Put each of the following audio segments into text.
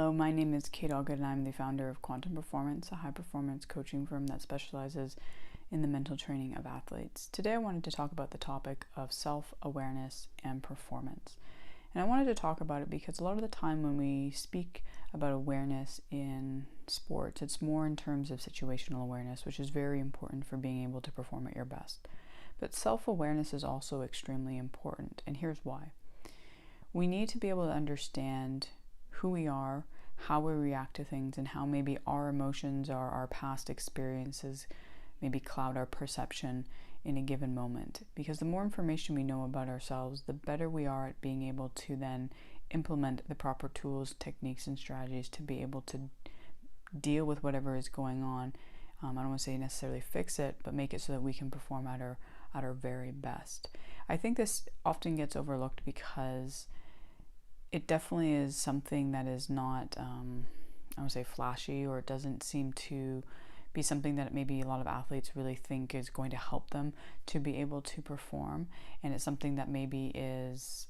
Hello, my name is Kate Allgood and I'm the founder of Quantum Performance, a high-performance coaching firm that specializes in the mental training of athletes. Today I wanted to talk about the topic of self-awareness and performance. And I wanted to talk about it because a lot of the time when we speak about awareness in sports, it's more in terms of situational awareness, which is very important for being able to perform at your best. But self-awareness is also extremely important, and here's why. We need to be able to understand who we are, how we react to things, and how maybe our emotions or our past experiences maybe cloud our perception in a given moment. Because the more information we know about ourselves, the better we are at being able to then implement the proper tools, techniques, and strategies to be able to deal with whatever is going on. I don't want to say necessarily fix it, but make it so that we can perform at our very best. I think this often gets overlooked because it definitely is something that is not, I would say, flashy, or it doesn't seem to be something that maybe a lot of athletes really think is going to help them to be able to perform. And it's something that maybe is,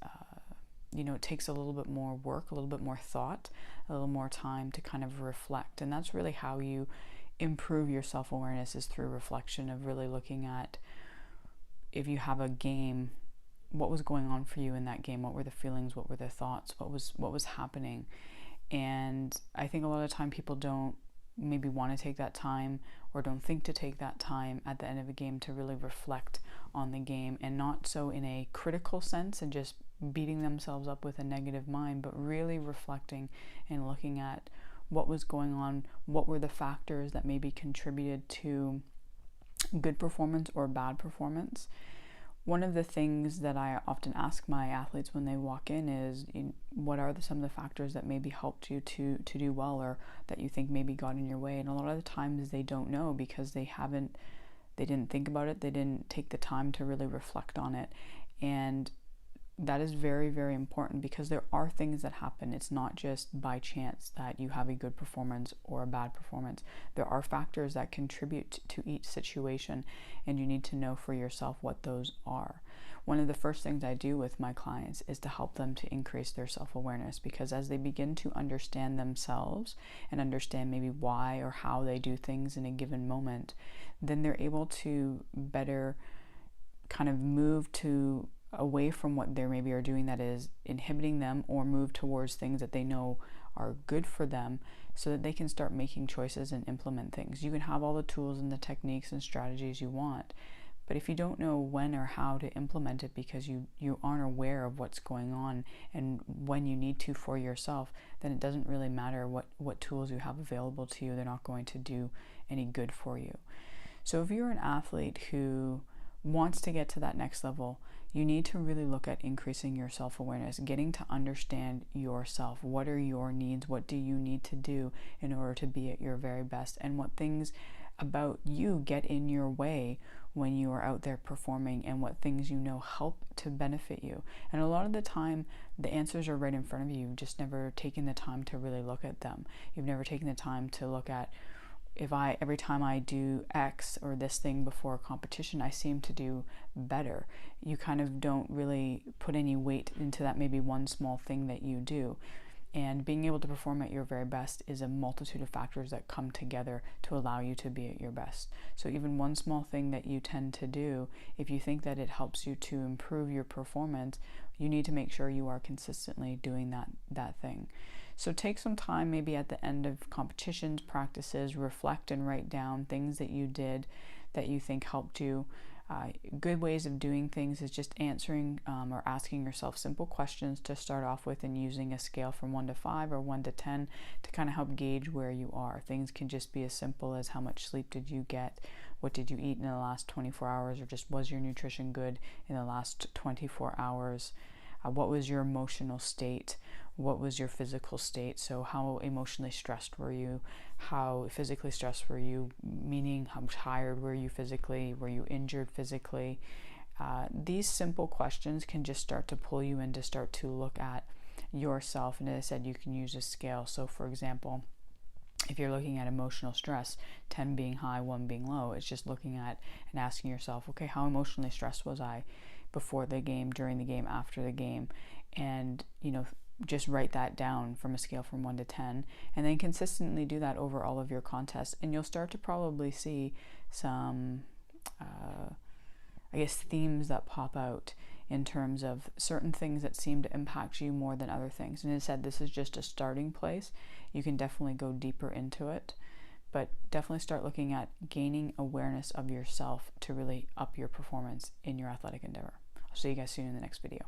it takes a little bit more work, a little bit more thought, a little more time to kind of reflect. And that's really how you improve your self-awareness, is through reflection, of really looking at, if you have a game, what was going on for you in that game? What were the feelings? What were the thoughts? What was happening? And I think a lot of the time people don't maybe want to take that time, or don't think to take that time at the end of a game to really reflect on the game, and not so in a critical sense and just beating themselves up with a negative mind, but really reflecting and looking at what was going on, what were the factors that maybe contributed to good performance or bad performance. One of the things that I often ask my athletes when they walk in is, what are some of the factors that maybe helped you to do well, or that you think maybe got in your way? And a lot of the times they don't know, because they didn't think about it, they didn't take the time to really reflect on it. And that is very, very important, because there are things that happen. It's not just by chance that you have a good performance or a bad performance. There are factors that contribute to each situation, and you need to know for yourself what those are. One of the first things I do with my clients is to help them to increase their self-awareness, because as they begin to understand themselves and understand maybe why or how they do things in a given moment, then they're able to better kind of move away from what they maybe are doing that is inhibiting them, or move towards things that they know are good for them, so that they can start making choices and implement things. You can have all the tools and the techniques and strategies you want, but if you don't know when or how to implement it, because you aren't aware of what's going on and when you need to for yourself, then it doesn't really matter what tools you have available to you. They're not going to do any good for you. So if you're an athlete who wants to get to that next level, you need to really look at increasing your self-awareness, getting to understand yourself. What are your needs? What do you need to do in order to be at your very best? And what things about you get in your way when you are out there performing, and what things help to benefit you. And a lot of the time, the answers are right in front of you. You've just never taken the time to really look at them. You've never taken the time to look at, every time I do X or this thing before a competition, I seem to do better. You kind of don't really put any weight into that maybe one small thing that you do. And being able to perform at your very best is a multitude of factors that come together to allow you to be at your best. So even one small thing that you tend to do, if you think that it helps you to improve your performance, you need to make sure you are consistently doing that thing. So take some time, maybe at the end of competitions, practices, reflect and write down things that you did that you think helped you. Good ways of doing things is just answering or asking yourself simple questions to start off with, and using a scale from 1 to 5 or 1 to 10 to kind of help gauge where you are. Things can just be as simple as, how much sleep did you get? What did you eat in the last 24 hours? Or just, was your nutrition good in the last 24 hours? What was your emotional state? What was your physical state? So how emotionally stressed were you? How physically stressed were you? Meaning, how tired were you physically? Were you injured physically? These simple questions can just start to pull you in to start to look at yourself. And as I said, you can use a scale. So for example, if you're looking at emotional stress, 10 being high, 1 being low, it's just looking at and asking yourself, okay, how emotionally stressed was I before the game, during the game, after the game? And just write that down from a scale from 1 to 10, and then consistently do that over all of your contests, and you'll start to probably see some themes that pop out in terms of certain things that seem to impact you more than other things. And as I said, this is just a starting place. You can definitely go deeper into it, but definitely start looking at gaining awareness of yourself to really up your performance in your athletic endeavor. I'll see you guys soon in the next video.